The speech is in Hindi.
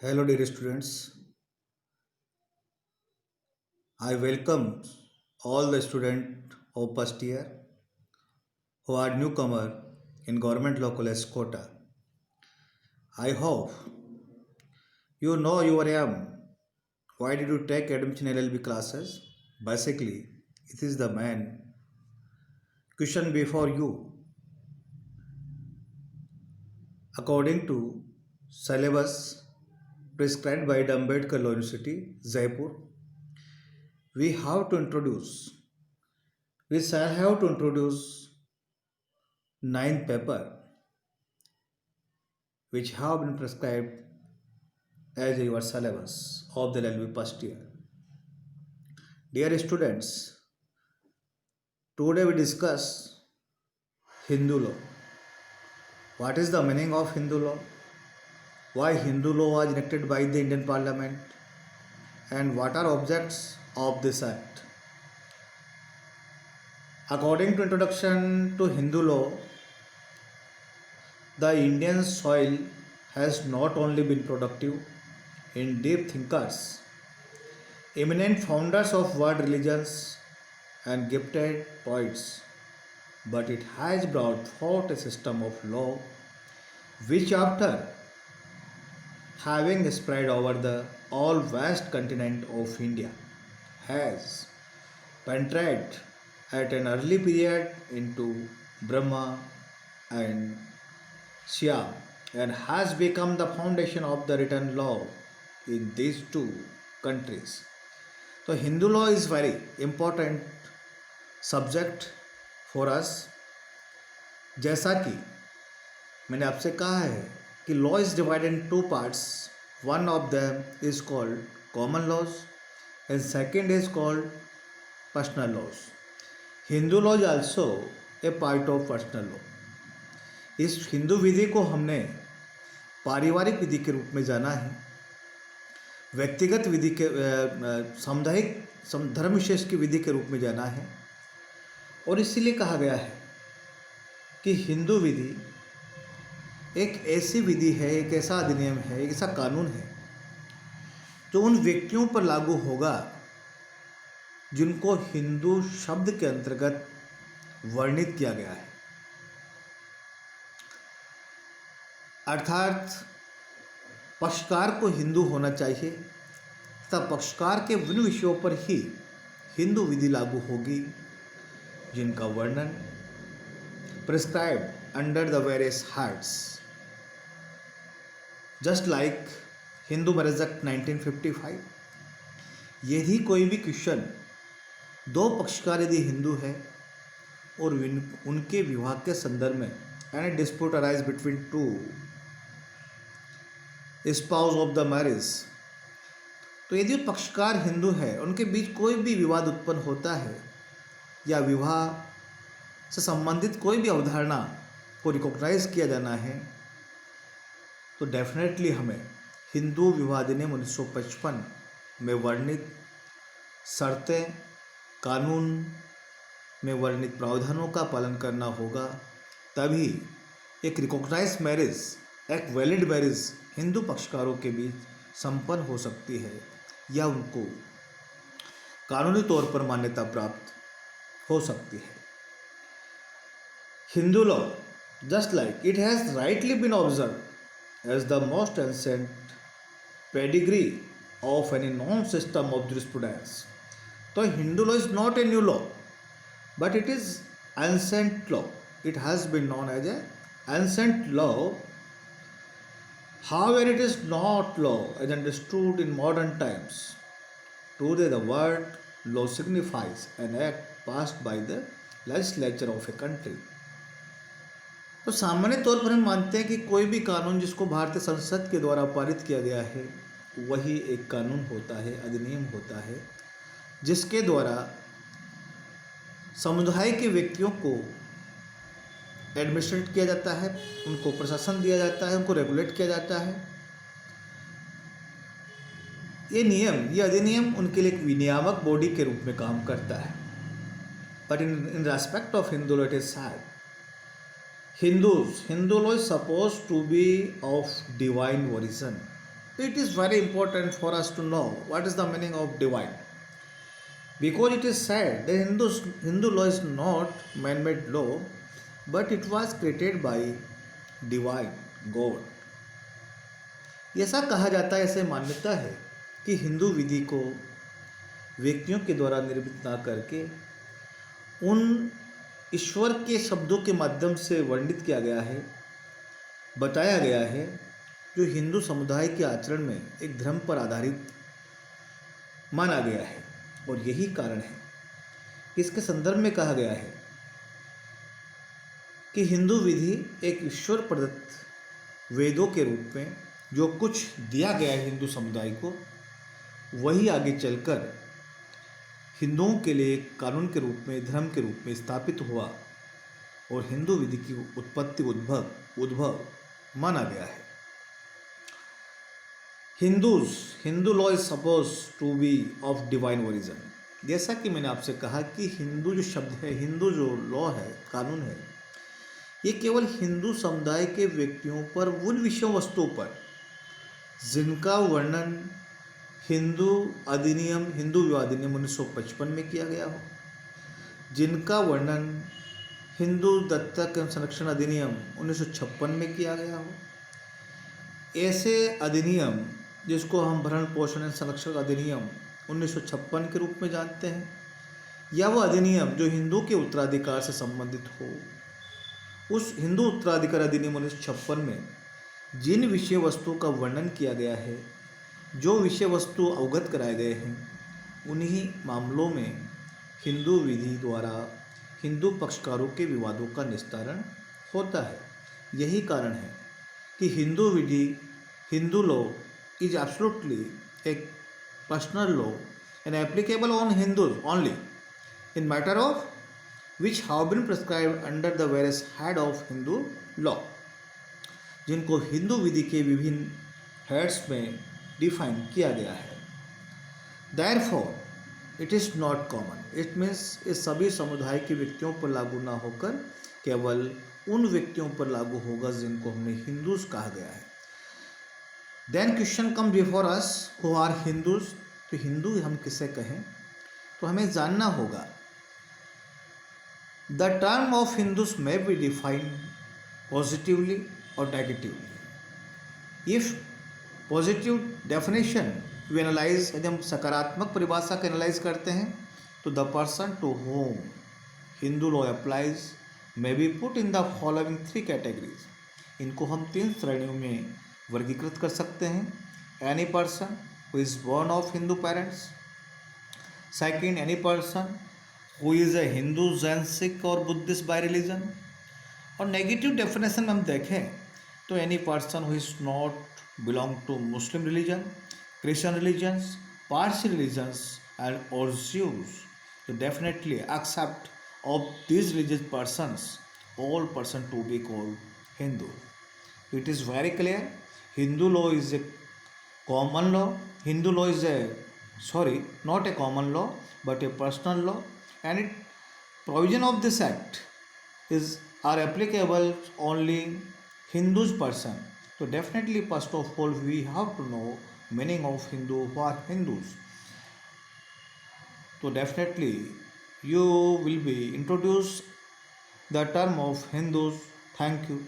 Hello, dear students. I welcome all the students of first year who are newcomer in Government Law College Kota. I hope you know your aim. Why did you take admission LLB classes? Basically, it is the main question before you. According to syllabus prescribed by the Ambedkar Law University, Jaipur, we have to introduce, we shall have to introduce 9 paper which have been prescribed as your syllabus of the LLB first year. Dear students, today we discuss Hindu law. What is the meaning of Hindu law? Why Hindu law was enacted by the Indian Parliament? And what are objects of this act? According to introduction to Hindu law, the Indian soil has not only been productive in deep thinkers, eminent founders of world religions, and gifted poets, but it has brought forth a system of law which, after having spread over the all vast continent of India, has penetrated at an early period into Brahma and Shyam and has become the foundation of the written law in these two countries. So Hindu law is very important subject for us. जैसा कि मैंने आपसे कहा है कि law is divided into parts. One of them is called common laws and second is called personal laws. Hindu law is also a part of personal law. इस हिंदू विधि को हमने पारिवारिक विधि के रूप में जाना है, व्यक्तिगत विधि के सामुदायिक धर्म विशेष की विधि के रूप में जाना है. और इसीलिए कहा गया है कि हिंदू विधि एक ऐसी विधि है, एक ऐसा अधिनियम है, एक ऐसा कानून है जो उन व्यक्तियों पर लागू होगा जिनको हिंदू शब्द के अंतर्गत वर्णित किया गया है. अर्थात पक्षकार को हिंदू होना चाहिए तथा पक्षकार के विभिन्न विषयों पर ही हिंदू विधि लागू होगी जिनका वर्णन prescribed under the various heads. Just like Hindu marriage act 1955. यदि कोई भी क्वेश्चन दो पक्षकार यदि हिंदू है और उनके विवाह के संदर्भ में any dispute arise between two spouse of the marriage, तो यदि पक्षकार हिंदू है उनके बीच कोई भी विवाद उत्पन्न होता है या विवाह से संबंधित कोई भी अवधारणा को रिकॉग्नाइज किया जाना है, तो डेफिनेटली हमें हिंदू विवाह अधिनियम 1955 में वर्णित शर्तें, कानून में वर्णित प्रावधानों का पालन करना होगा. तभी एक रिकॉग्नाइज मैरिज, एक वैलिड मैरिज हिंदू पक्षकारों के बीच संपन्न हो सकती है या उनको कानूनी तौर पर मान्यता प्राप्त हो सकती है. Hindu law, just like it has rightly been observe as the most ancient pedigree of any non system of jurisprudence. तो Hindu law is not a new law but it is ancient law. It has been known as a ancient law. However, it is not law as understood in modern times. Today, the word law signifies an act passed by the legislature of a country. तो सामान्य तौर पर हम मानते हैं कि कोई भी कानून जिसको भारतीय संसद के द्वारा पारित किया गया है वही एक कानून होता है, अधिनियम होता है, जिसके द्वारा समुदाय के व्यक्तियों को एडमिनिस्ट्रेट किया जाता है, उनको प्रशासन दिया जाता है, उनको रेगुलेट किया जाता है. ये नियम, ये अधिनियम उनके लिए एक विनियामक बॉडी के रूप में काम करता है. But in respect of Hindu law it is said. Hindu law is suppose to be of divine origin. It is very important for us to know what is the meaning of divine. Because it is said that Hindu law is not man-made law, but it was created by divine God. ऐसा कहा जाता है, ऐसे मान्यता है कि हिंदू विधि को व्यक्तियों के द्वारा निर्मित ना करके उन ईश्वर के शब्दों के माध्यम से वर्णित किया गया है, बताया गया है, जो हिंदू समुदाय के आचरण में एक धर्म पर आधारित माना गया है। और यही कारण है कि इसके संदर्भ में कहा गया है कि हिंदू विधि एक ईश्वर प्रदत्त वेदों के रूप में जो कुछ दिया गया है हिंदू समुदाय को, वही आगे चलकर हिंदुओं के लिए एक कानून के रूप में, धर्म के रूप में स्थापित हुआ और हिंदू विधि की उत्पत्ति उद्भव माना गया है। Hindu law is suppose to be of divine origin. जैसा कि मैंने आपसे कहा कि हिंदू जो शब्द है, हिंदू जो लॉ है, कानून है, ये केवल हिंदू समुदाय के व्यक्तियों पर, उन विषय वस्तुओं पर जिनका वर्णन हिंदू विवाह अधिनियम 1955 में किया गया हो, जिनका वर्णन हिंदू दत्तक एवं संरक्षण अधिनियम 1956 में किया गया हो, ऐसे अधिनियम जिसको हम भरण पोषण एवं संरक्षण अधिनियम 1956 के रूप में जानते हैं, या वह अधिनियम जो हिंदू के उत्तराधिकार से संबंधित हो, उस हिंदू उत्तराधिकार अधिनियम 1956 में जिन विषय वस्तुओं का वर्णन किया गया है, जो विषय वस्तु अवगत कराए गए हैं, उन्हीं मामलों में हिंदू विधि द्वारा हिंदू पक्षकारों के विवादों का निस्तारण होता है। यही कारण है कि हिंदू विधि, हिंदू लॉ इज एब्सोल्युटली एक personal law and applicable on Hindus only in matter of which have been prescribed under the various head of Hindu law, जिनको हिंदू विधि के विभिन्न हेड्स में डिफाइन किया गया है। Therefore it is not common, it means ये सभी समुदाय के व्यक्तियों पर लागू ना होकर केवल उन व्यक्तियों पर लागू होगा जिनको हमने हिंदूज कहा गया है। Then question comes before us who are Hindus, तो हिंदू हम किसे कहें, तो हमें जानना होगा the term of Hindus may be defined positively or negatively. If positive definition we analyze, यदि हम सकारात्मक परिभाषा को एनालाइज करते हैं, तो the person to whom Hindu law applies may be put in the following 3 categories. इनको हम 3 श्रेणियों में वर्गीकृत कर सकते हैं। Any person who is born of Hindu parents. Second, any person who is a Hindu, Jain, Sikh और बुद्धिस्ट बाय रिलीजन। और नेगेटिव डेफिनेशन में हम देखें तो any person who is not belong to Muslim religion, Christian religions, Parsi religions and और ज्यूज, तो definitely except of this religious persons all person to be called Hindu. It is very clear, Hindu law is a common law, Hindu law is not a common law but a personal law, and it provision of this act are applicable only Hindus person. So definitely first of all we have to know meaning of Hindu, who are Hindus. So definitely you will be introduced the term of Hindus. Thank you.